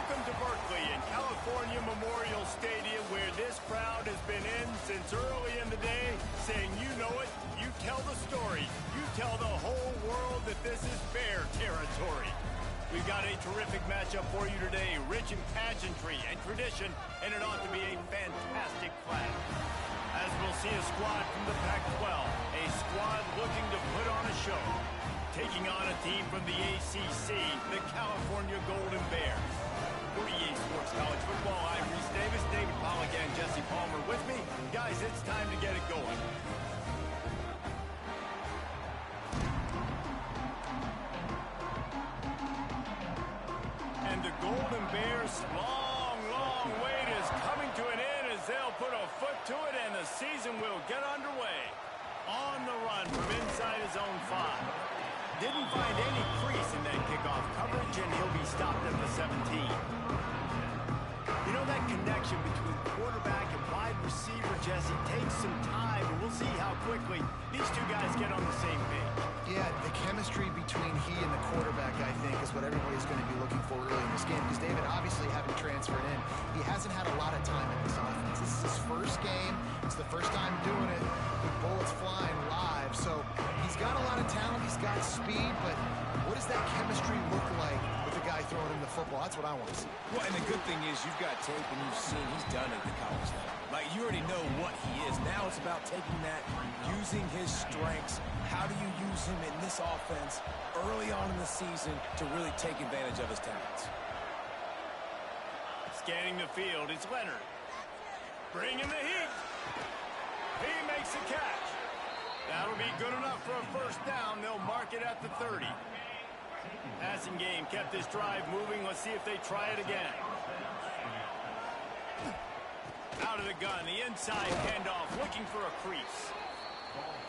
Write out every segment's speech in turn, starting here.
Welcome to Berkeley in California Memorial Stadium, where this crowd has been in since early in the day, saying you know it, you tell the story, you tell the whole world that this is Bear territory. We've got a terrific matchup for you today, rich in pageantry and tradition, and it ought to be a fantastic clash. As we'll see a squad from the Pac-12, a squad looking to put on a show, taking on a team from the ACC, the California Golden Bears. For EA Sports College Football, I'm Rhys Davis, David Pollack, and Jesse Palmer with me. Guys, it's time to get it going. And the Golden Bears' long wait is coming to an end as they'll put a foot to it, and the season will get underway. On the run from inside his own 5. Didn't find any crease in that kickoff coverage, and he'll be stopped at the 17. You know, that connection between quarterback and wide receiver, Jesse, takes some time, and we'll see how quickly these two guys get on the same page. Yeah, the chemistry between he and the quarterback, I think, is what everybody's going to be looking for early in this game. Because David, obviously, having transferred in, he hasn't had a lot of time in this offense. This is his first game. It's the first time doing it with bullets flying live. So he's got a lot of talent. He's got speed. But what does that chemistry look like with the guy throwing him the football? That's what I want to see. Well, and the good thing is you've got tape and you've seen he's done it at the college level. Like, you already know what he is. Now it's about taking that, using his strengths. How do you use him in this offense early on in the season to really take advantage of his talents? Scanning the field, it's Leonard. Bringing the heat. He makes the catch. That'll be good enough for a first down. They'll mark it at the 30. Passing game kept this drive moving. Let's see if they try it again. Out of the gun, the inside handoff, looking for a crease.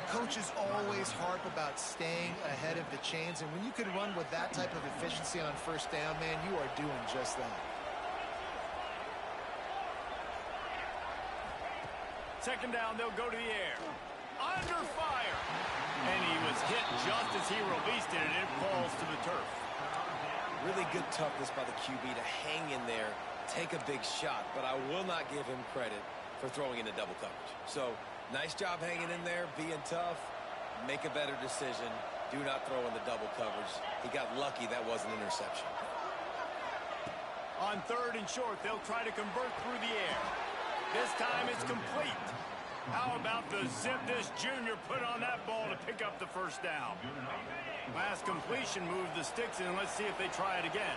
Coaches always harp about staying ahead of the chains, and when you can run with that type of efficiency on first down, man, you are doing just that. Second down, they'll go to the air. Under fire. And he was hit just as he released it, and it falls to the turf. Really good toughness by the QB to hang in there, take a big shot, but I will not give him credit for throwing into double coverage. So, nice job hanging in there, being tough, make a better decision. Do not throw in the double coverage. He got lucky that was an interception. On 3rd and short, they'll try to convert through the air. This time it's complete. How about the zip this junior put on that ball to pick up the first down? Last completion moved the sticks in. Let's see if they try it again.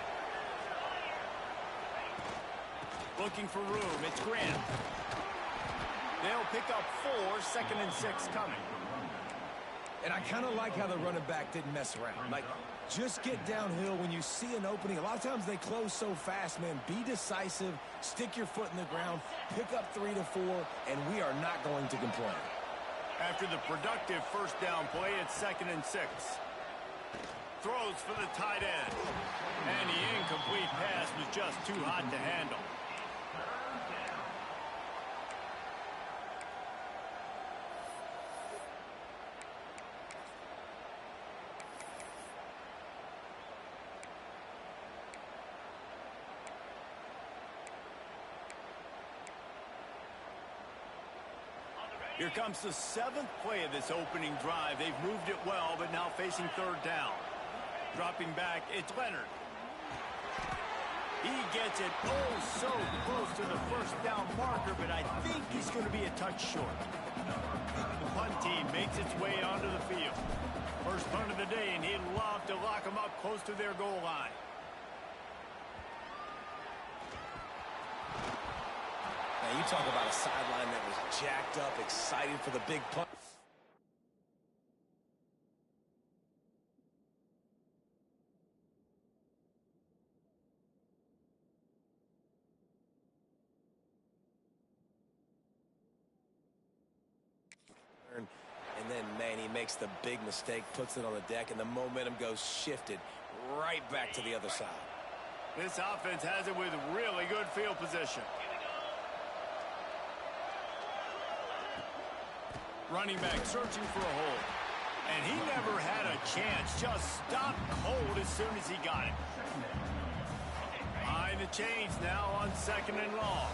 Looking for room. It's Grant. They'll pick up 4, 2nd and 6 coming. And I kind of like how the running back didn't mess around. Like, just get downhill when you see an opening. A lot of times they close so fast, man. Be decisive, stick your foot in the ground, pick up 3 to 4, and we are not going to complain. After the productive first down play, it's 2nd and 6. Throws for the tight end. And the incomplete pass was just too hot to handle. Here comes the 7th play of this opening drive. They've moved it well, but now facing 3rd down. Dropping back, it's Leonard. He gets it so close to the first down marker, but I think he's going to be a touch short. The punt team makes its way onto the field. First punt of the day, and he'd love to lock them up close to their goal line. Now, you talk about a sideline that was jacked up, excited for the big punt. And then, man, he makes the big mistake, puts it on the deck, and the momentum goes shifted right back to the other side. This offense has it with really good field position. Running back searching for a hole. And he never had a chance. Just stopped cold as soon as he got it. Behind the chains now on 2nd and long.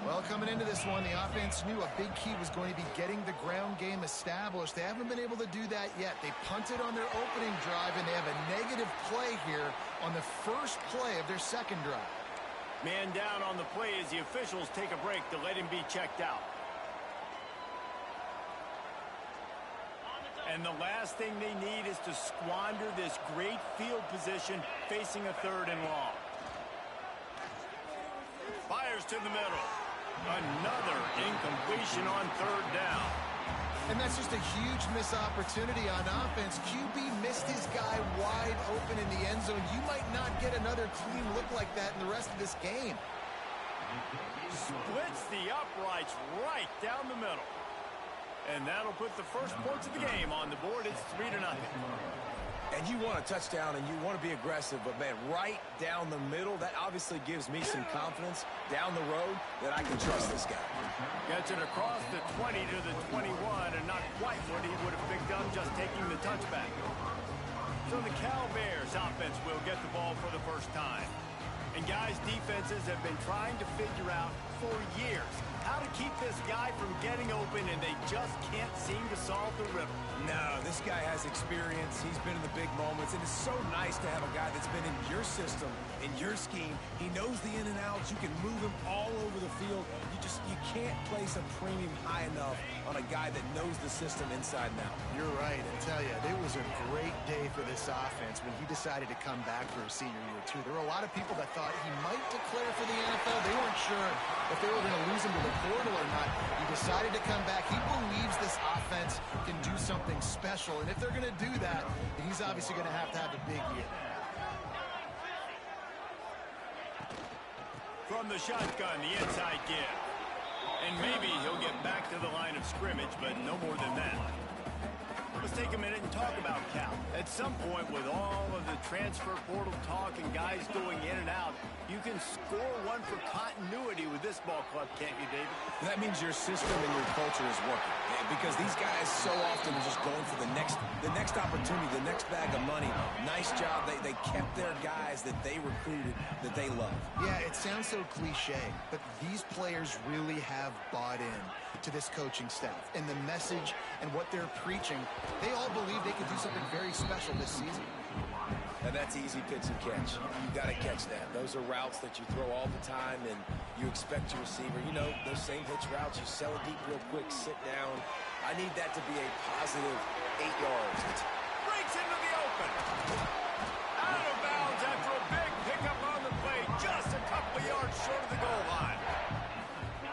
Well, coming into this one, the offense knew a big key was going to be getting the ground game established. They haven't been able to do that yet. They punted on their opening drive, and they have a negative play here on the first play of their second drive. Man down on the play as the officials take a break to let him be checked out. And the last thing they need is to squander this great field position facing a 3rd and long. Fires to the middle. Another incompletion on 3rd down. And that's just a huge missed opportunity on offense. QB missed his guy wide open in the end zone. You might not get another clean look like that in the rest of this game. Splits the uprights right down the middle. And that'll put the first points of the game on the board. It's 3-0. And you want a touchdown and you want to be aggressive, but, man, right down the middle, that obviously gives me some confidence down the road that I can trust this guy. Gets it across the 20 to the 21, and not quite what he would have picked up just taking the touchback. So the Cal Bears offense will get the ball for the first time. And, guys, defenses have been trying to figure out for years how to keep this guy from getting open, and they just can't seem to solve the riddle. No, this guy has experience. He's been in the big moments, and it's so nice to have a guy that's been in your system, in your scheme. He knows the in and outs. You can move him all over the field. You can't place a premium high enough on a guy that knows the system inside and out. You're right. I tell you, it was a great day for this offense when he decided to come back for his senior year, too. There were a lot of people that thought he might declare for the NFL. They weren't sure if they were going to lose him to the portal or not. He decided to come back. He believes this offense can do something special, and if they're going to do that, he's obviously going to have a big year. From the shotgun, the inside give. And maybe he'll get back to the line of scrimmage, but no more than that. Let's take a minute and talk about Cal. At some point, with all of the transfer portal talk and guys going in and out, you can score one for continuity with this ball club, can't you, David? That means your system and your culture is working. Because these guys so often are just going for the next opportunity, the next bag of money. Nice job. They kept their guys that they recruited, that they love. Yeah, it sounds so cliche, but these players really have bought in to this coaching staff and the message and what they're preaching. They all believe they can do something very special this season. And that's easy pitch and catch. You got to catch that. Those are routes that you throw all the time, and you expect your receiver. You know, those same pitch routes, you sell it deep real quick, sit down. I need that to be a positive 8 yards. Breaks into the open. Out of bounds after a big pickup on the play, just a couple of yards short of the goal line.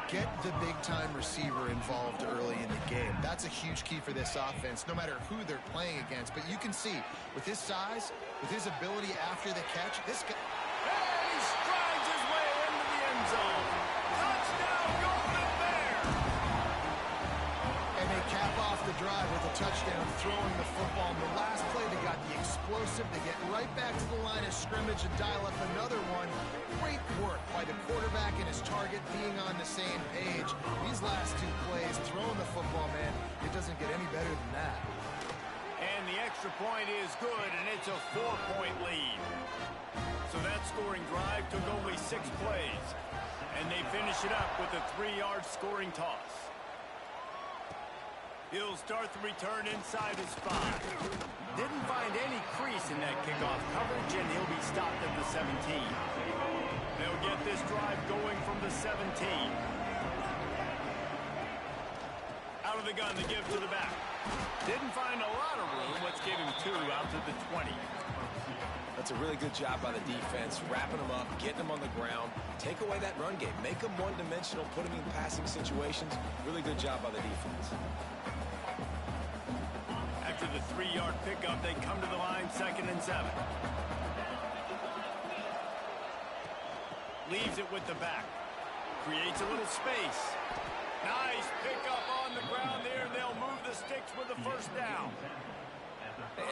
Get the big-time receiver involved early in the game. That's a huge key for this offense, no matter who they're playing against. But you can see, with his size, with his ability after the catch, this guy... And he strides his way into the end zone. Touchdown, Golden Bear! And they cap off the drive with a touchdown, throwing the football. In the last play, they got the explosive. They get right back to the line of scrimmage and dial up another one. Great work by the quarterback and his target being on the same page. These last two plays, throwing the football, man, it doesn't get any better than that. And the extra point is good, and it's a 4-point lead. So that scoring drive took only 6 plays. And they finish it up with a 3-yard scoring toss. He'll start the return inside his 5. Didn't find any crease in that kickoff coverage, and he'll be stopped at the 17. They'll get this drive going from the 17. Out of the gun, the give to the back. Didn't find a lot of room. Let's give him 2 out to the 20. That's a really good job by the defense, wrapping them up, getting them on the ground. Take away that run game. Make them one-dimensional, put them in passing situations. Really good job by the defense. After the 3-yard pickup, they come to the line, 2nd and 7. Leaves it with the back. Creates a little space. Nice pickup on the ground there. They'll move the sticks with the first down.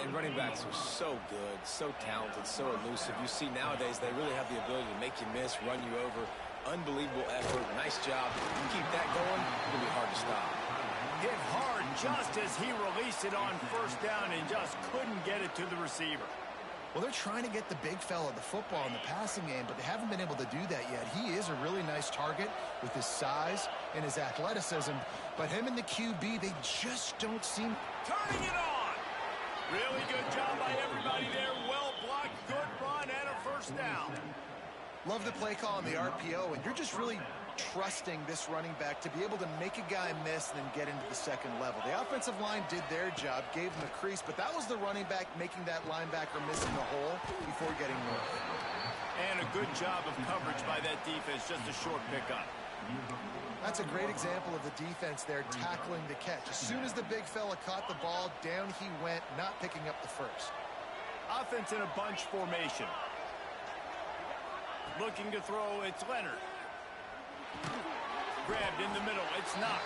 And running backs are so good, so talented, so elusive. You see nowadays they really have the ability to make you miss, run you over. Unbelievable effort. Nice job. You keep that going, it'll be hard to stop. Hit hard just as he released it on first down and just couldn't get it to the receiver. Well, they're trying to get the big fella the football in the passing game, but they haven't been able to do that yet. He is a really nice target with his size and his athleticism, but him and the QB, they just don't seem... Turning it on! Really good job by everybody there. Well blocked, good run, and a first down. Love the play call on the RPO, and you're just really trusting this running back to be able to make a guy miss and then get into the second level. The offensive line did their job, gave him a crease, but that was the running back making that linebacker miss in the hole before getting moved. And a good job of coverage by that defense, just a short pickup. That's a great example of the defense there tackling the catch. As soon as the big fella caught the ball, down he went, not picking up the first. Offense in a bunch formation. Looking to throw, it's Leonard. Grabbed in the middle, it's Knox.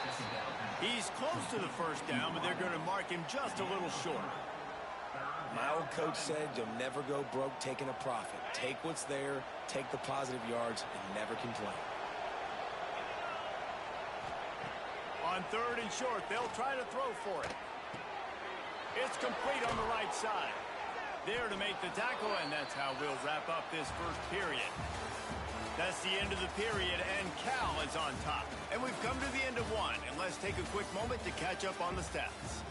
He's close to the first down, but they're going to mark him just a little short. My old coach said you'll never go broke taking a profit. Take what's there, take the positive yards, and never complain. On third and short, they'll try to throw for it. It's complete on the right side. There to make the tackle, and that's how we'll wrap up this first period. That's the end of the period, and Cal is on top. And we've come to the end of one, and let's take a quick moment to catch up on the stats.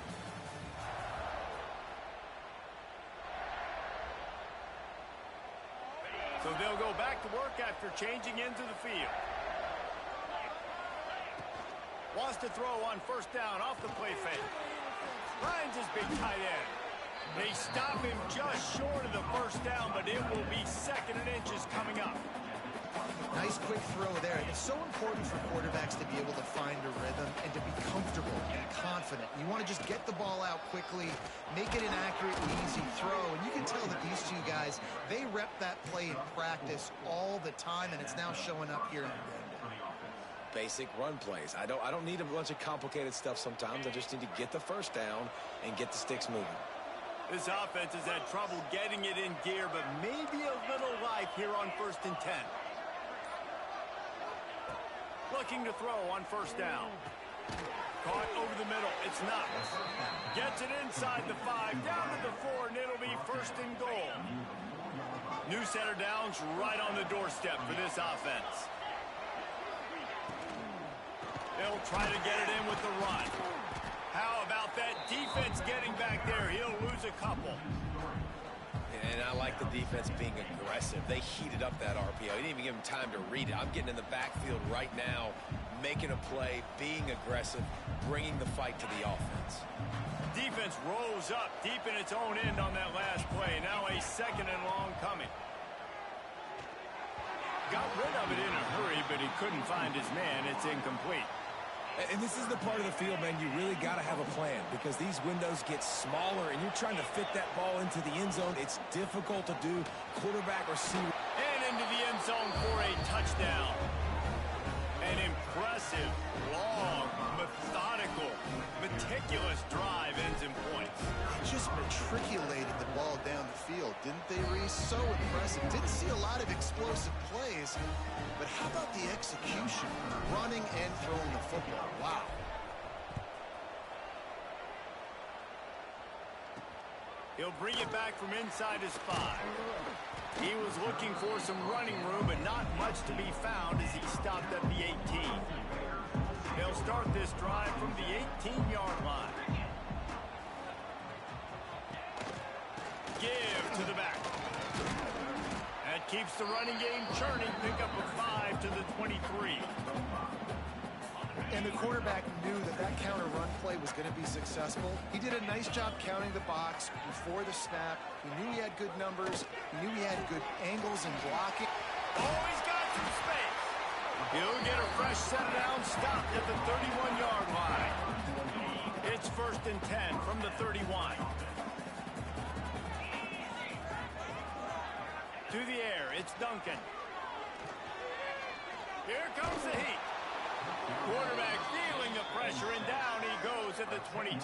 So they'll go back to work after changing into the field. Wants to throw on first down off the play fake. Finds his big tight end. They stop him just short of the first down, but it will be second and inches coming up. Nice quick throw there. It's so important for quarterbacks to be able to find a rhythm and to be comfortable and confident. You want to just get the ball out quickly, make it an accurate, easy throw. And you can tell that these two guys, they rep that play in practice all the time, and it's now showing up here in the game. Basic run plays. I don't need a bunch of complicated stuff sometimes. I just need to get the first down and get the sticks moving. This offense has had trouble getting it in gear, but maybe a little life here on 1st and 10. Looking to throw on first down. Caught over the middle. It's Knox. Gets it inside the 5, down to the 4, and it'll be 1st and goal. New set of downs right on the doorstep for this offense. They'll try to get it in with the run. How about that defense getting back there? He'll lose a couple. And I like the defense being aggressive. They heated up that RPO. They didn't even give him time to read it. I'm getting in the backfield right now, making a play, being aggressive, bringing the fight to the offense. Defense rolls up deep in its own end on that last play. Now a 2nd and long coming. Got rid of it in a hurry, but he couldn't find his man. It's incomplete. And this is the part of the field, man, you really got to have a plan because these windows get smaller and you're trying to fit that ball into the end zone. It's difficult to do, quarterback or receiver. And into the end zone for a touchdown. An impressive, long, methodical, meticulous drive ends in points. Just matriculated the ball down the field, didn't they, Reese? So impressive. Didn't see a lot of explosive plays, but how about the execution? Running and throwing the football. Wow. He'll bring it back from inside his 5. He was looking for some running room, but not much to be found as he stopped at the 18. They'll start this drive from the 18-yard line. Give to the back. That keeps the running game churning. Pick up a 5 to the 23. And the quarterback knew that that counter run play was going to be successful. He did a nice job counting the box before the snap. He knew he had good numbers. He knew he had good angles and blocking. Oh, he's got some space. He'll get a fresh set of downs stopped at the 31-yard line. It's 1st and 10 from the 31. To the air, it's Duncan. Here comes the heat. Quarterback feeling the pressure, and down he goes at the 22.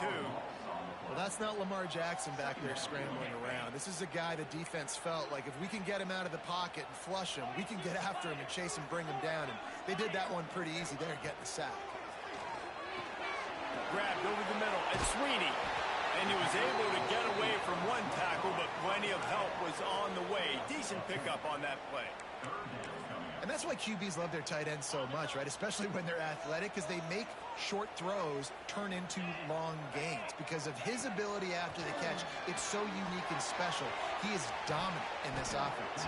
Well, that's not Lamar Jackson back there scrambling around. This is a guy the defense felt like if we can get him out of the pocket and flush him, we can get after him and chase him, bring him down. And they did that one pretty easy there, getting the sack. Grabbed over the middle, and Sweeney. And he was able to get away from one tackle, but plenty of help was decent pickup on that play. And that's why QBs love their tight ends so much, right? Especially when they're athletic, because they make short throws turn into long gains. Because of his ability after the catch, it's so unique and special. He is dominant in this offense.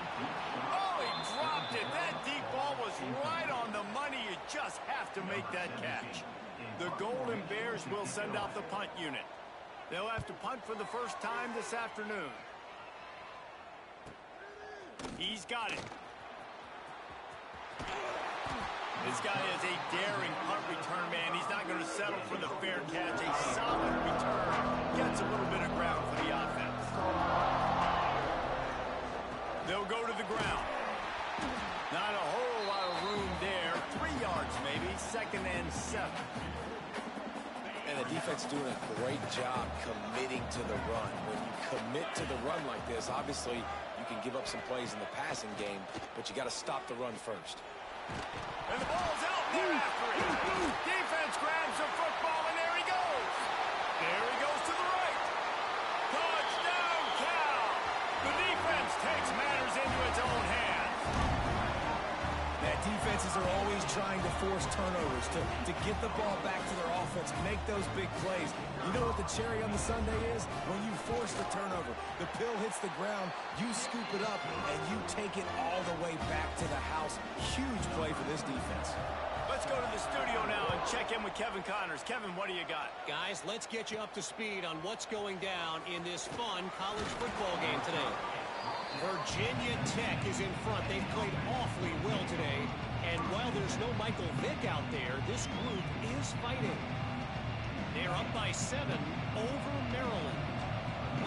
Oh, he dropped it. That deep ball was right on the money. You just have to make that catch. The Golden Bears will send out the punt unit. They'll have to punt for the first time this afternoon. He's got it. This guy is a daring punt return man. He's not going to settle for the fair catch. A solid return gets a little bit of ground for the offense. They'll go to the ground. Not a whole lot of room there. 3 yards maybe. 2nd and 7. And the defense doing a great job committing to the run. When you commit to the run like this, obviously you can give up some plays in the passing game, but you got to stop the run first. And the ball's out there after it. Defense grabs the football, and there he goes. There he goes to the right. Touchdown, Cal. The defense takes matters into its own hands. That defenses are always trying to force turnovers, to get the ball back to their offense, make those big plays. You know what the cherry on the sundae is? When you force the turnover, the pill hits the ground, you scoop it up, and you take it all the way back to the house. Huge play for this defense. Let's go to the studio now and check in with Kevin Connors. Kevin, what do you got? Guys, let's get you up to speed on what's going down in this fun college football game today. Virginia Tech is in front. They've played awfully well today. And while there's no Michael Vick out there, this group is fighting. They're up by 7 over Maryland.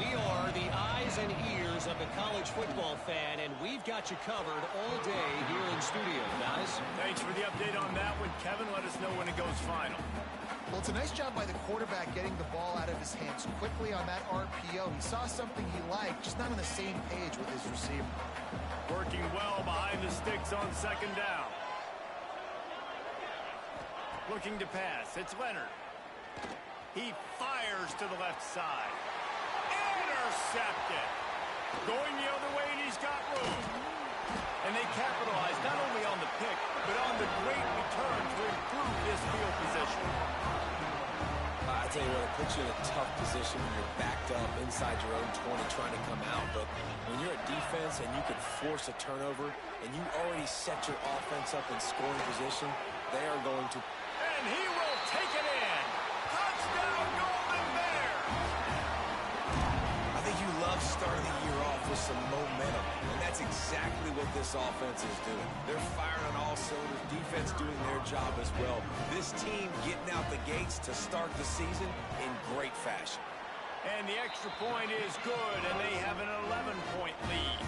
We are the eyes and ears of the college football fan, and we've got you covered all day here in studio, guys. Thanks for the update on that one, Kevin. Let us know when it goes final. Well, it's a nice job by the quarterback getting the ball out of his hands quickly on that RPO. He saw something he liked, just not on the same page with his receiver. Working well behind the sticks on 2nd down. Looking to pass. It's Leonard. He fires to the left side. Intercepted. Going the other way, and he's got room. And they capitalize not only on the pick, but on the great return to improve this field position. I tell you what, it puts you in a tough position when you're backed up inside your own 20 trying to come out. But when you're a defense and you can force a turnover and you already set your offense up in scoring position, they are going to... And he will take it in. Touchdown, Golden Bears! I think you love starting the year off with some momentum, and that's exactly what this offense is doing. They're firing on all cylinders, defense doing their job as well. This team getting out the gates to start the season in great fashion. And the extra point is good, and they have an 11-point lead.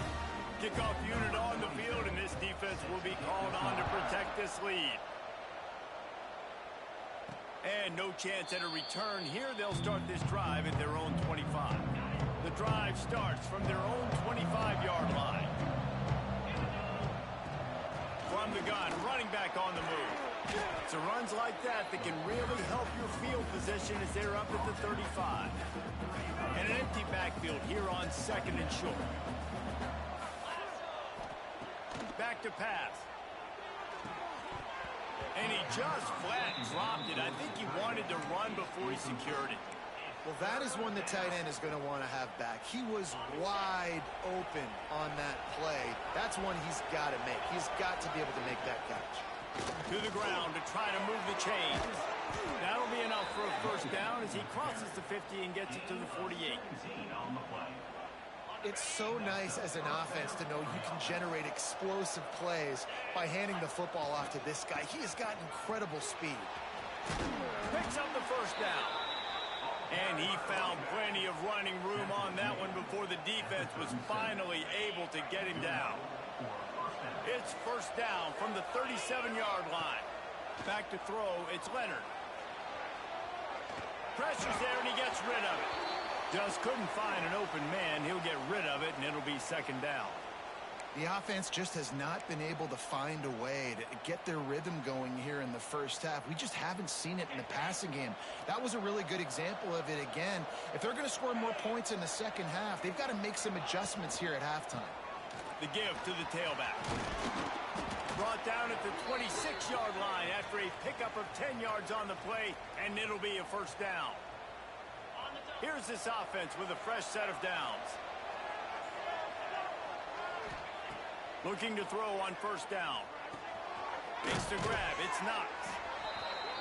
Kickoff unit on the field, and this defense will be called on to protect this lead. And no chance at a return here. They'll start this drive at their own 25. The drive starts from their own 25-yard line. From the gun, running back on the move. It's runs like that that can really help your field position as they're up at the 35. And an empty backfield here on 2nd and short. Back to pass. And he just flat dropped it. I think he wanted to run before he secured it. Well, that is one the tight end is going to want to have back. He was wide open on that play. That's one he's got to make. He's got to be able to make that catch. To the ground to try to move the chains. That'll be enough for a first down as he crosses the 50 and gets it to the 48. It's so nice as an offense to know you can generate explosive plays by handing the football off to this guy. He has got incredible speed. Picks up the first down. And he found plenty of running room on that one before the defense was finally able to get him down. It's first down from the 37-yard line. Back to throw, it's Leonard. Pressure's there, and he gets rid of it. Just couldn't find an open man. He'll get rid of it, and it'll be 2nd down. The offense just has not been able to find a way to get their rhythm going here in the first half. We just haven't seen it in the passing game. That was a really good example of it again. If they're going to score more points in the second half, they've got to make some adjustments here at halftime. The give to the tailback. Brought down at the 26-yard line after a pickup of 10 yards on the play, and it'll be a first down. Here's this offense with a fresh set of downs. Looking to throw on first down. Makes the grab. It's Knox.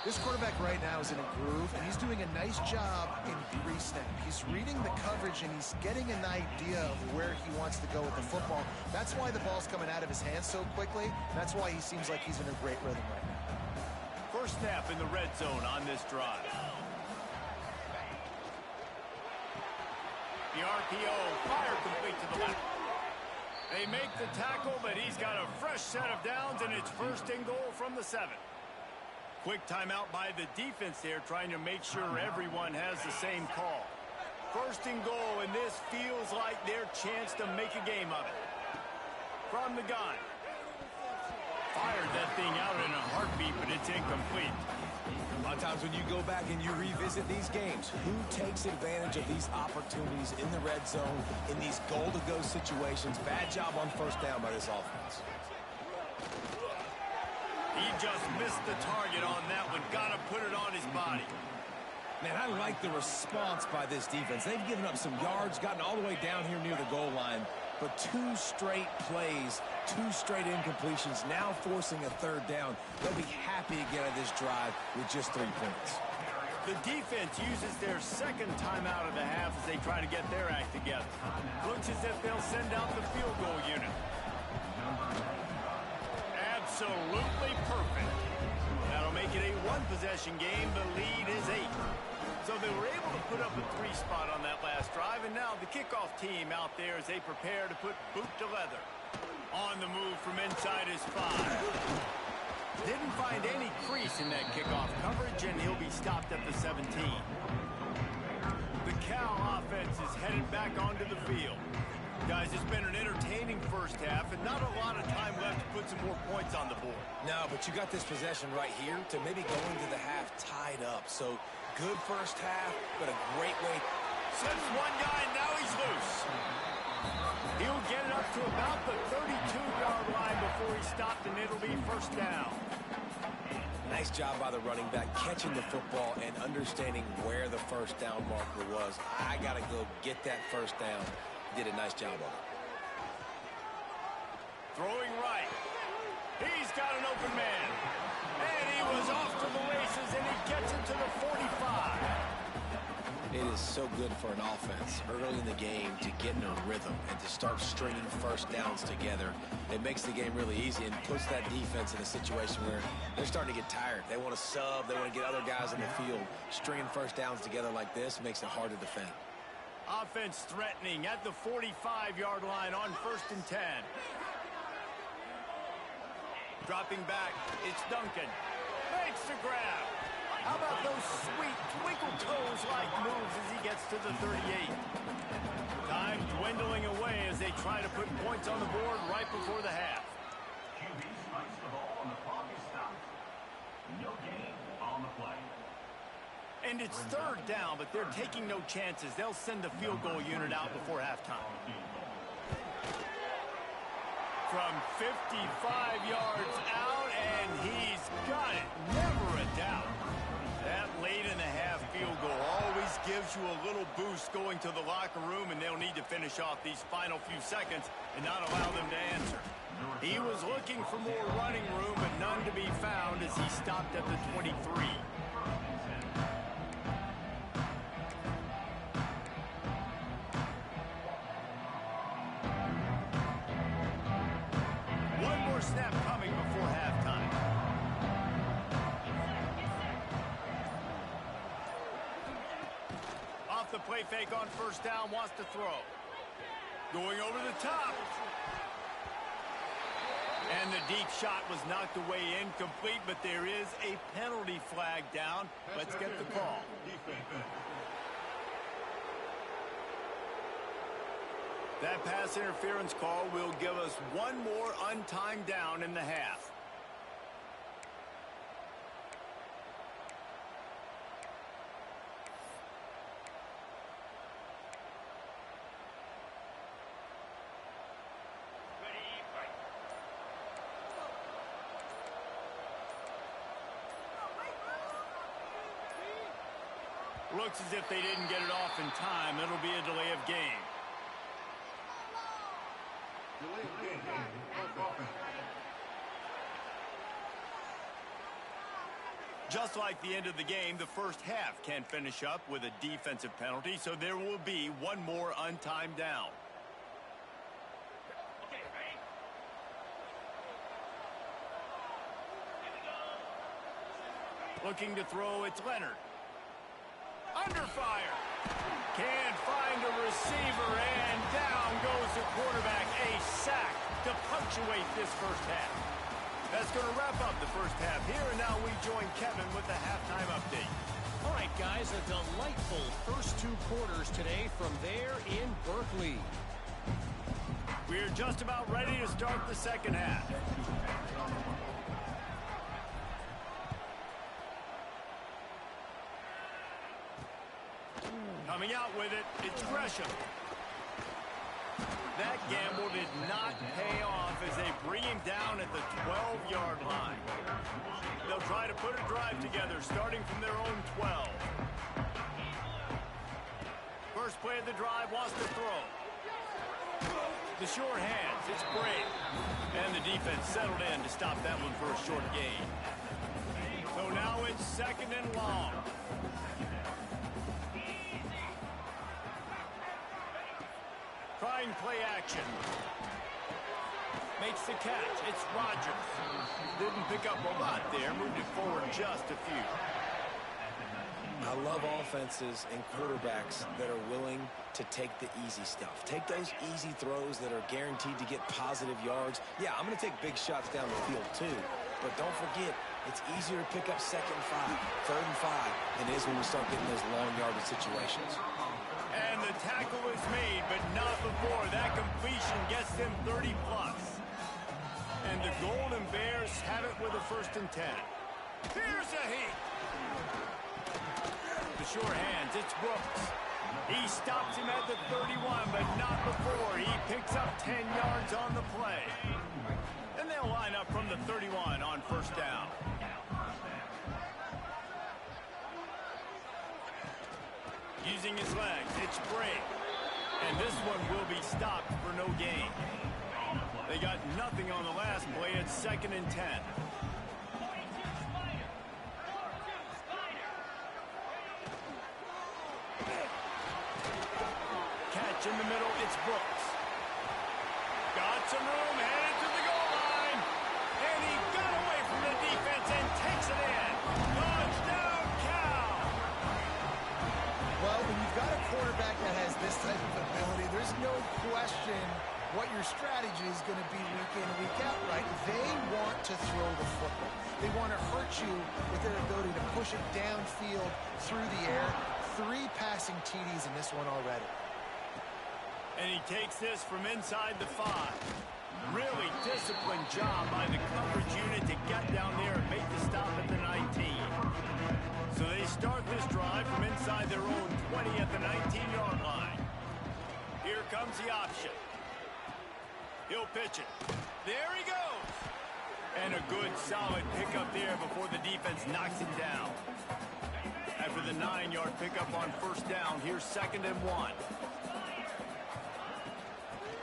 This quarterback right now is in a groove, and he's doing a nice job in pre-snap. He's reading the coverage, and he's getting an idea of where he wants to go with the football. That's why the ball's coming out of his hands so quickly. That's why he seems like he's in a great rhythm right now. First snap in the red zone on this drive. The RPO fire complete to the left. They make the tackle, but he's got a fresh set of downs, and it's first and goal from the 7. Quick timeout by the defense there, trying to make sure everyone has the same call. First and goal, and this feels like their chance to make a game of it. From the gun. Fired that thing out in a heartbeat, but it's incomplete. A lot of times when you go back and you revisit these games, who takes advantage of these opportunities in the red zone, in these goal-to-go situations? Bad job on first down by this offense. He just missed the target on that one. Got to put it on his body. Man, I like the response by this defense. They've given up some yards, gotten all the way down here near the goal line. But 2 straight plays, 2 straight incompletions, now forcing a third down. They'll be happy to get out of this drive with just 3 points. The defense uses their second timeout of the half as they try to get their act together. Looks as if they'll send out the field goal unit. Absolutely perfect. That'll make it a 1-possession game. The lead is 8. So they were able to put up a 3 spot on that last drive, and now the kickoff team out there as they prepare to put boot to leather. On the move from inside his 5. Didn't find any crease in that kickoff coverage, and he'll be stopped at the 17. The Cal offense is headed back onto the field. Guys, it's been an entertaining first half, and not a lot of time left to put some more points on the board. No, but you got this possession right here to maybe go into the half tied up. So good first half, but a great way. Slips one guy, and now he's loose. He'll get it up to about the 32-yard line before he's stopped, and it'll be first down. Nice job by the running back, catching the football and understanding where the first down marker was. I got to go get that first down. Did a nice job of it. Throwing right. He's got an open man. And he was off to the races, and he gets it to the 45. It is so good for an offense early in the game to get in a rhythm and to start stringing first downs together. It makes the game really easy and puts that defense in a situation where they're starting to get tired. They want to sub. They want to get other guys in the field. Stringing first downs together like this makes it hard to defend. Offense threatening at the 45-yard line on 1st and 10. Dropping back, it's Duncan. Makes the grab. How about those sweet twinkle toes-like moves as he gets to the 38? Time dwindling away as they try to put points on the board right before the half. QB strikes the ball and the clock is stopped. No gain on the play. And it's third down, but they're taking no chances. They'll send the field goal unit out before halftime. From 55 yards out, and he's got it. Never a doubt. That late in the half field goal always gives you a little boost going to the locker room, and they'll need to finish off these final few seconds and not allow them to answer. He was looking for more running room, but none to be found as he stopped at the 23. Snap coming before halftime. Off the play fake on first down, wants to throw. Going over the top. And the deep shot was knocked away incomplete, but there is a penalty flag down. Let's get the call. That pass interference call will give us one more untimed down in the half. looks as if they didn't get it off in time. It'll be a delay of game. Just like the end of the game, the first half can finish up with a defensive penalty, so there will be one more untimed down. Looking to throw, it's Leonard. Under fire. Can't find a receiver, and down goes the quarterback. A sack to punctuate this first half. That's going to wrap up the first half here, and now we join Kevin with the halftime update. All right, guys, a delightful first 2 quarters today from there in Berkeley. We're just about ready to start the second half. Coming out with it, it's Gresham. That gamble did not pay off as they bring him down at the 12-yard line. They'll try to put a drive together starting from their own 12. First play of the drive wants to throw. The sure hands, it's Bray. And the defense settled in to stop that one for a short gain. So now it's second and long. Trying play action. Makes the catch. It's Rodgers. Didn't pick up a lot there. Moved it forward just a few. I love offenses and quarterbacks that are willing to take the easy stuff. Take those easy throws that are guaranteed to get positive yards. Yeah, I'm going to take big shots down the field too. But don't forget, it's easier to pick up 2nd and 5, 3rd and 5 than it is when we start getting those long yardage situations. And the tackle is made, but not before. That completion gets them 30+. And the Golden Bears have it with a 1st and 10. Here's a heat. The sure hands, it's Brooks. He stops him at the 31, but not before. He picks up 10 yards on the play. And they'll line up from the 31 on 1st down. Using his legs, it's Bray. And this one will be stopped for no gain. They got nothing on the last play. It's 2nd and 10. Catch in the middle, it's Brooks. Got some room, headed to the goal line. And he got away from the defense and takes it in. Touchdown, Cal! Well, when you've got a quarterback that has this type of ability, there's no question what your strategy is going to be week in, week out, right? They want to throw the football. They want to hurt you with their ability to push it downfield through the air. 3 passing TDs in this one already. And he takes this from inside the 5. Really disciplined job by the coverage unit to get down there and make the stop at the 19. So they start this drive from inside their own 20 at the 19-yard line. Here comes the option. He'll pitch it. There he goes. And a good, solid pickup there before the defense knocks him down. After the 9-yard pickup on 1st down, here's 2nd and 1.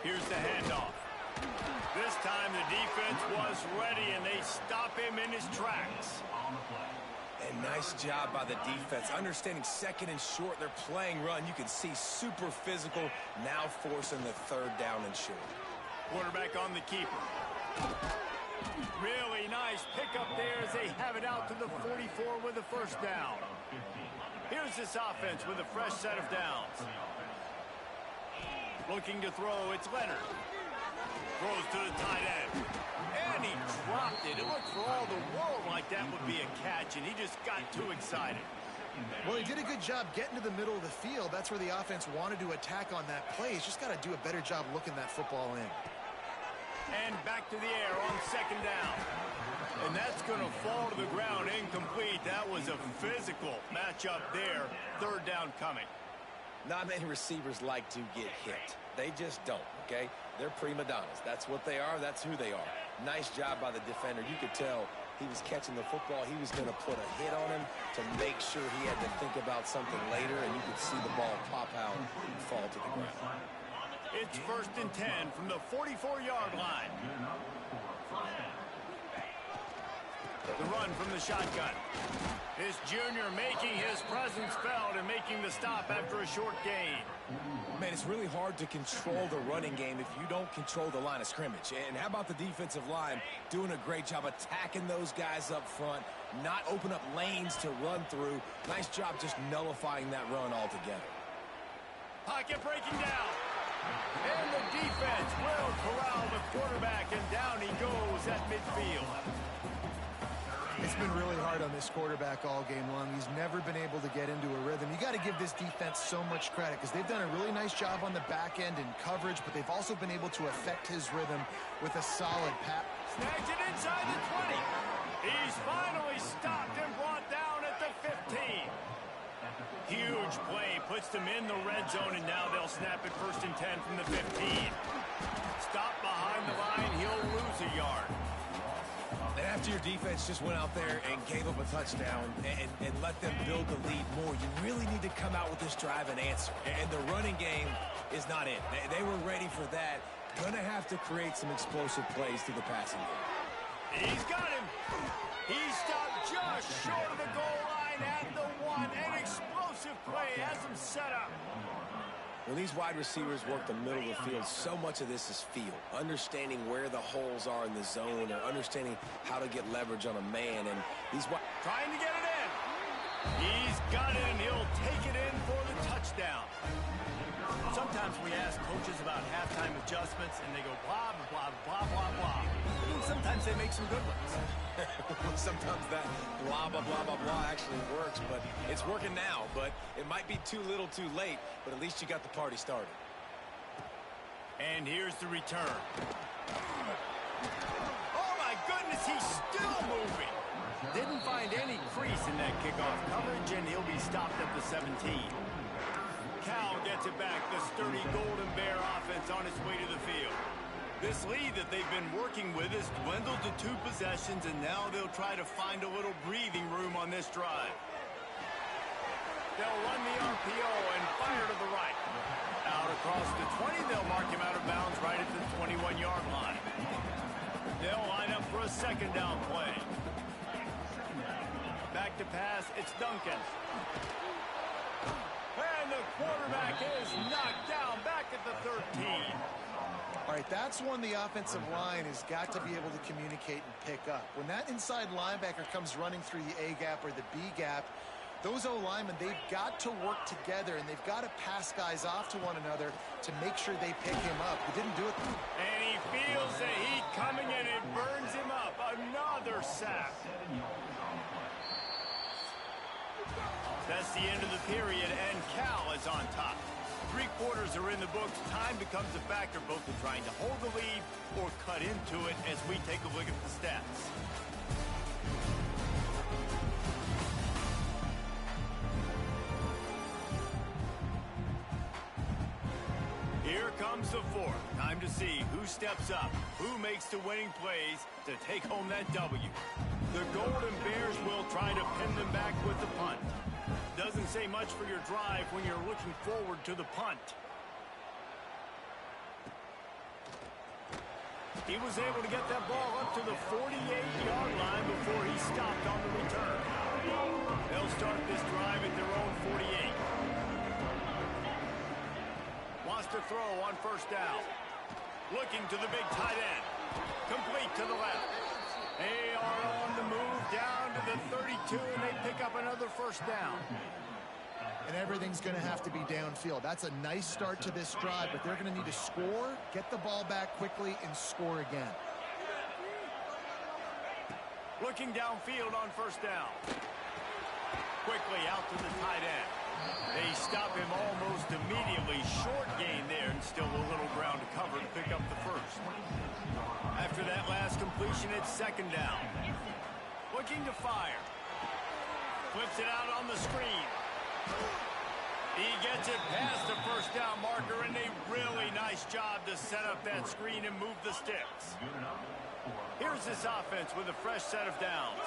Here's the handoff. This time the defense was ready, and they stop him in his tracks. And nice job by the defense. Understanding 2nd and short, they're playing run. You can see super physical, now forcing the 3rd down and short. Quarterback on the keeper. Really nice pickup there as they have it out to the 44 with the 1st down. Here's this offense with a fresh set of downs. Looking to throw, it's Leonard. Throws to the tight end. And he dropped it. It looked for all the world like that would be a catch, and he just got too excited. Well, he did a good job getting to the middle of the field. That's where the offense wanted to attack on that play. He's just got to do a better job looking that football in. And back to the air on 2nd down. And that's going to fall to the ground incomplete. That was a physical matchup there. 3rd down coming. Not many receivers like to get hit. They just don't, okay? They're prima donnas. That's what they are. That's who they are. Nice job by the defender. You could tell he was catching the football, he was going to put a hit on him to make sure he had to think about something later, and you could see the ball pop out and fall to the ground. It's 1st and 10 from the 44-yard line. The run from the shotgun. This junior making his presence felt and making the stop after a short gain. Man, it's really hard to control the running game if you don't control the line of scrimmage. And how about the defensive line doing a great job attacking those guys up front, not open up lanes to run through. Nice job just nullifying that run altogether. Pocket breaking down. And the defense will corral the quarterback, and down he goes at midfield. It's been really hard on this quarterback all game long. He's never been able to get into a rhythm. You got to give this defense so much credit because they've done a really nice job on the back end in coverage, but they've also been able to affect his rhythm with a solid pass. Snags it inside the 20. He's finally stopped and brought down at the 15. Huge play puts them in the red zone, and now they'll snap it 1st and 10 from the 15. Stop behind the line. He'll lose a yard. And after your defense just went out there and gave up a touchdown and let them build the lead more, you really need to come out with this drive and answer. And the running game is not it. They were ready for that. Gonna have to create some explosive plays through the passing game. He's got him. He stopped just short of the goal line at the 1. An explosive play has him set up. When these wide receivers work the middle of the field, so much of this is feel. Understanding where the holes are in the zone or understanding how to get leverage on a man. And these trying to get it in. He's got it, and he'll take it in for the touchdown. Sometimes we ask coaches about halftime adjustments, and they go blah, blah, blah, blah, blah. And sometimes they make some good ones. Sometimes that blah, blah, blah, blah, blah actually works, but it's working now. But it might be too little too late, but at least you got the party started. And here's the return. Oh, my goodness, he's still moving. Didn't find any crease in that kickoff coverage, and he'll be stopped at the 17. Cal gets it back, the sturdy Golden Bear offense on its way to the field. This lead that they've been working with has dwindled to 2 possessions, and now they'll try to find a little breathing room on this drive. They'll run the RPO and fire to the right. Out across the 20, they'll mark him out of bounds right at the 21-yard line. They'll line up for a 2nd down play. Back to pass, it's Duncan. And the quarterback is knocked down back at the 13. All right, that's one the offensive line has got to be able to communicate and pick up. When that inside linebacker comes running through the A gap or the B gap, those O-linemen, they've got to work together, and they've got to pass guys off to one another to make sure they pick him up. He didn't do it. And he feels the heat coming, and it burns him up. Another sack. That's the end of the period, and Cal is on top. 3 quarters are in the books. Time becomes a factor both in trying to hold the lead or cut into it as we take a look at the stats. Here comes the 4th. Time to see who steps up, who makes the winning plays to take home that W. The Golden Bears will try to pin them back with the punt. Doesn't say much for your drive when you're looking forward to the punt. He was able to get that ball up to the 48-yard line before he stopped on the return. They'll start this drive at their own 48. Wants to throw on 1st down. Looking to the big tight end. Complete to the left. They are on the move down to the 32, and they pick up another 1st down. And everything's going to have to be downfield. That's a nice start to this drive, but they're going to need to score, get the ball back quickly, and score again. Looking downfield on 1st down. Quickly out to the tight end. They stop him almost immediately. Short gain there, and still a little ground to cover to pick up the 1st. After that last completion, it's 2nd down. Looking to fire. Flips it out on the screen. He gets it past the first down marker, and a really nice job to set up that screen and move the sticks. Here's this offense with a fresh set of downs.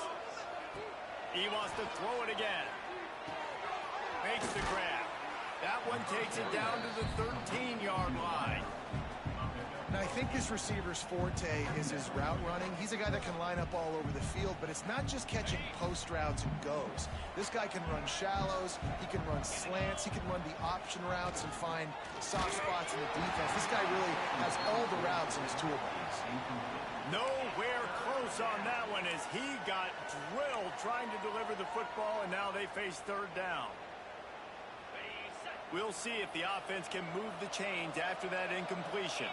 He wants to throw it again. Makes the grab. That one takes it down to the 13-yard line. Now, I think this receiver's forte is his route running. He's a guy that can line up all over the field, but it's not just catching post routes and goes. This guy can run shallows, he can run slants, he can run the option routes and find soft spots in the defense. This guy really has all the routes in his toolbox. Nowhere close on that one as he got drilled trying to deliver the football, and now they face third down. We'll see if the offense can move the chains after that incompletion.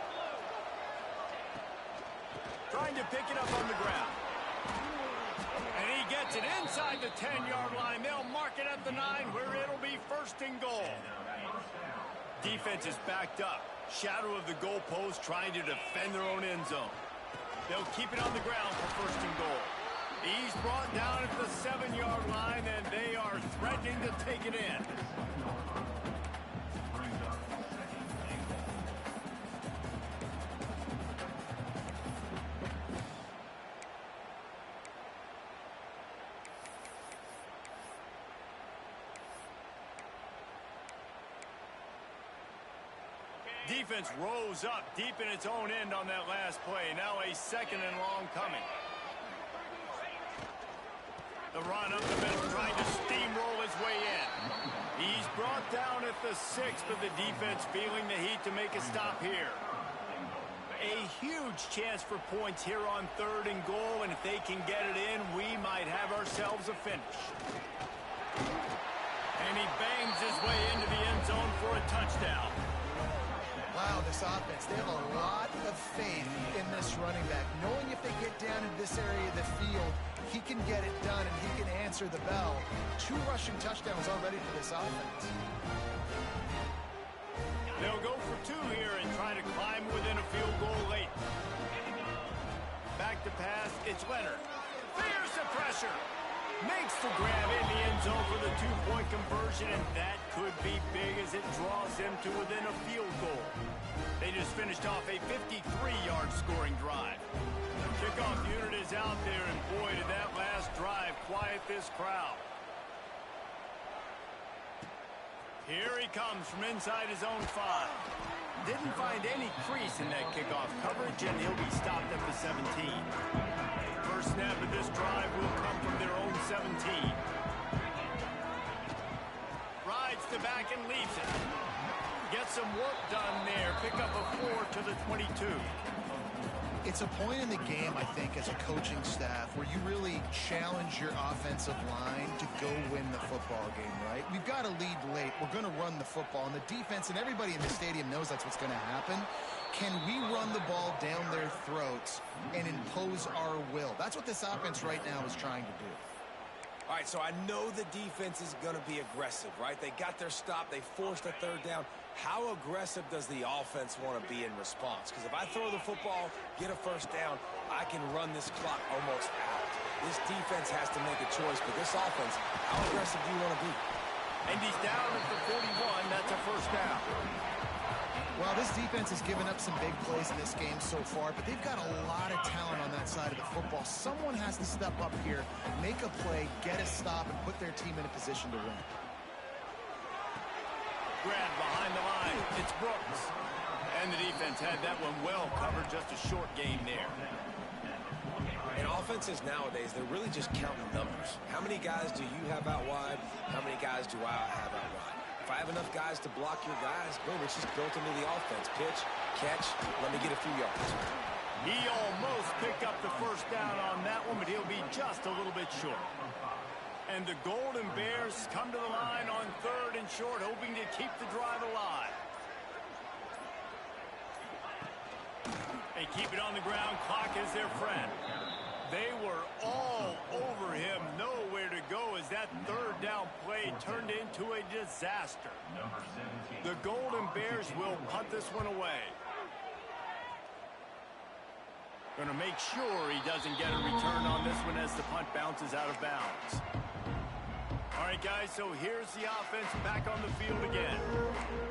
Trying to pick it up on the ground. And he gets it inside the 10-yard line. They'll mark it at the 9 where it'll be first and goal. Defense is backed up. Shadow of the goalpost trying to defend their own end zone. They'll keep it on the ground for first and goal. He's brought down at the 7-yard line, and they are threatening to take it in. Defense rose up deep in its own end on that last play. Now a second and long coming. The run up the middle, trying to steamroll his way in. He's brought down at the 6, but the defense feeling the heat to make a stop here. A huge chance for points here on third and goal, and if they can get it in, we might have ourselves a finish. And he bangs his way into the end zone for a touchdown. Wow, this offense, they have a lot of faith in this running back, knowing if they get down into this area of the field, he can get it done and he can answer the bell. 2 rushing touchdowns already for this offense. They'll go for 2 here and try to climb within a field goal late. Back to pass, it's Leonard. Fires the pressure. Makes the grab in the end zone for the 2-point conversion, and that could be big as it draws them to within a field goal. They just finished off a 53-yard scoring drive. The kickoff unit is out there, and boy, did that last drive quiet this crowd. Here he comes from inside his own 5. Didn't find any crease in that kickoff coverage, and he'll be stopped at the 17. First snap of this drive will come from their own 17. Rides the back and leaves it. Gets some work done there. Pick up a 4 to the 22. It's a point in the game, I think, as a coaching staff where you really challenge your offensive line to go win the football game, right? We've got to lead late. We're going to run the football. And the defense and everybody in the stadium knows that's what's going to happen. Can we run the ball down their throats and impose our will? That's what this offense right now is trying to do. All right, so I know the defense is going to be aggressive, right? They got their stop. They forced a third down. How aggressive does the offense want to be in response? Because if I throw the football, get a first down, I can run this clock almost out. This defense has to make a choice, but this offense, how aggressive do you want to be? And he's down at the 41. That's a first down. Well, this defense has given up some big plays in this game so far, but they've got a lot of talent on that side of the football. Someone has to step up here, make a play, get a stop, and put their team in a position to win. Grab behind the line. It's Brooks. And the defense had that one well covered. Just a short game there. In offenses nowadays, they're really just counting numbers. How many guys do you have out wide? How many guys do I have out wide? If I have enough guys to block your guys, boom, it's just built into the offense. Pitch, catch, let me get a few yards. He almost picked up the first down on that one, but he'll be just a little bit short. And the Golden Bears come to the line on 3rd and short, hoping to keep the drive alive. They keep it on the ground. Clock is their friend. They were all over him. Nowhere to go as that 3rd down play turned into a disaster. The Golden Bears will punt this one away. Going to make sure he doesn't get a return on this one as the punt bounces out of bounds. All right, guys, so here's the offense back on the field again.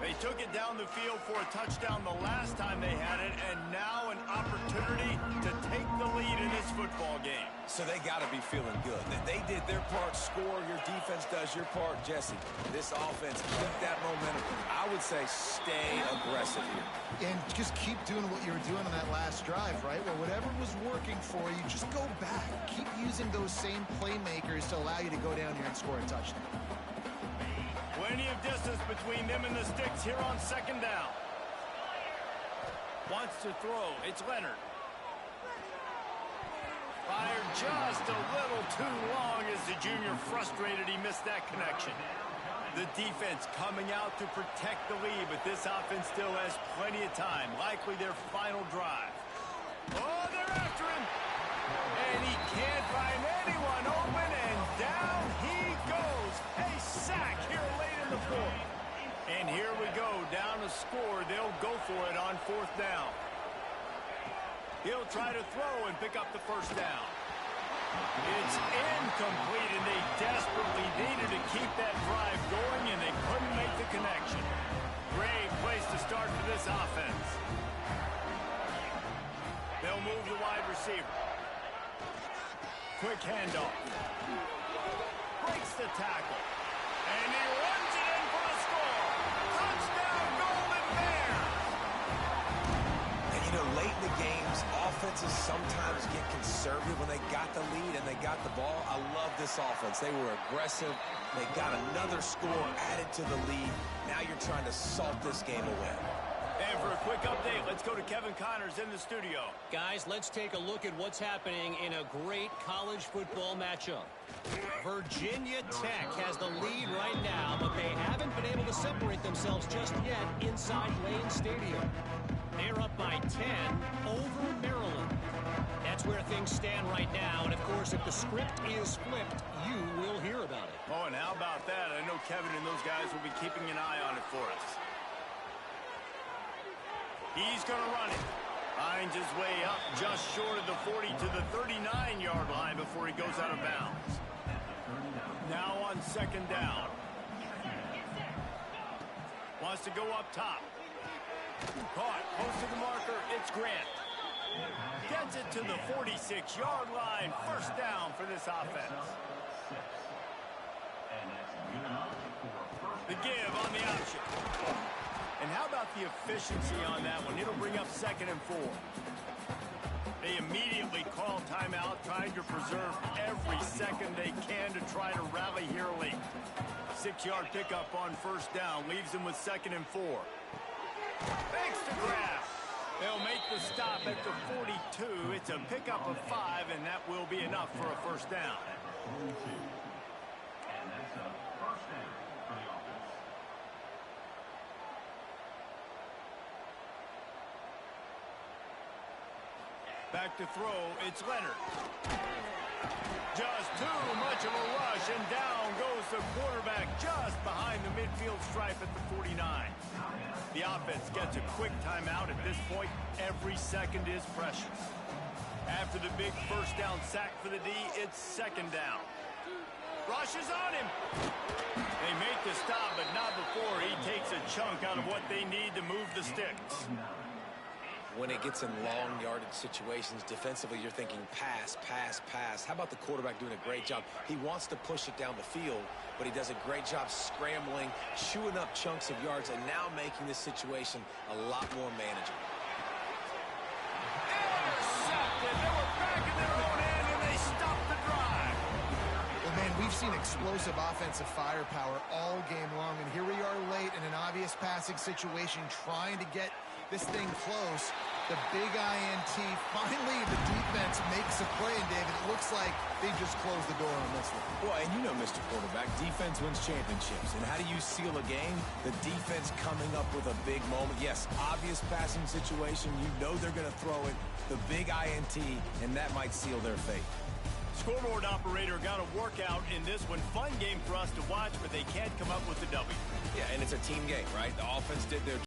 They took it down the field for a touchdown the last time they had it, and now an opportunity to take the lead in this football game. So they got to be feeling good. They did their part, score. Your defense does your part, Jesse. This offense, keep that momentum. I would say stay aggressive here. And just keep doing what you were doing on that last drive, right? Well, whatever was working for you, just go back. Keep using those same playmakers to allow you to go down here and score a touchdown. Plenty of distance between them and the sticks here on second down. Wants to throw. It's Leonard. Fired just a little too long as the junior frustrated he missed that connection. The defense coming out to protect the lead, but this offense still has plenty of time. Likely their final drive. Oh, they're after him. And he can't find anyone open, and down he goes. A sack here late in the fourth. And here we go, down a score. They'll go for it on fourth down. He'll try to throw and pick up the first down. It's incomplete, and they desperately needed to keep that drive going, and they couldn't make the connection. Great place to start for this offense. They'll move the wide receiver. Quick handoff. Breaks the tackle. And he runs it in for a score. Touchdown, Golden Bears! And, you know, late in the games, offenses sometimes get conservative when they got the lead and they got the ball. I love this offense. They were aggressive. They got another score added to the lead. Now you're trying to salt this game away. And for a quick update, let's go to Kevin Connors in the studio. Guys, let's take a look at what's happening in a great college football matchup. Virginia Tech has the lead right now, but they haven't been able to separate themselves just yet inside Lane Stadium. They're up by 10 over Maryland. That's where things stand right now, and of course, if the script is flipped, you will hear about it. Oh, and how about that? I know Kevin and those guys will be keeping an eye on it for us. He's going to run it. Finds his way up just short of the 40 to the 39-yard line before he goes out of bounds. Now on second down. Wants to go up top. Caught. Close to the marker. It's Grant. Gets it to the 46-yard line. First down for this offense. The give on the option. And how about the efficiency on that one? It'll bring up 2nd and 4. They immediately call timeout, trying to preserve every second they can to try to rally here late. 6-yard pickup on first down leaves them with 2nd and 4. Thanks to grab. They'll make the stop at the 42. It's a pickup of 5, and that will be enough for a first down. Back to throw, it's Leonard. Just too much of a rush, and down goes the quarterback just behind the midfield stripe at the 49. The offense gets a quick timeout. At this point, every second is precious. After the big first down sack for the D, it's 2nd down. Rush is on him. They make the stop, but not before he takes a chunk out of what they need to move the sticks. When it gets in long yardage situations, defensively, you're thinking pass, pass, pass. How about the quarterback doing a great job? He wants to push it down the field, but he does a great job scrambling, chewing up chunks of yards, and now making this situation a lot more manageable. Intercepted. They were back in their own end, and they stopped the drive. Well, man, we've seen explosive offensive firepower all game long, and here we are late in an obvious passing situation, trying to get this thing close. The big INT. Finally, the defense makes a play, and David, it looks like they just closed the door on this one. Well, and you know, Mr. Quarterback, defense wins championships. And how do you seal a game? The defense coming up with a big moment. Yes, obvious passing situation. You know they're going to throw it. The big INT, and that might seal their fate. Scoreboard operator got a workout in this one. Fun game for us to watch, but they can't come up with the W. Yeah, and it's a team game, right? The offense did their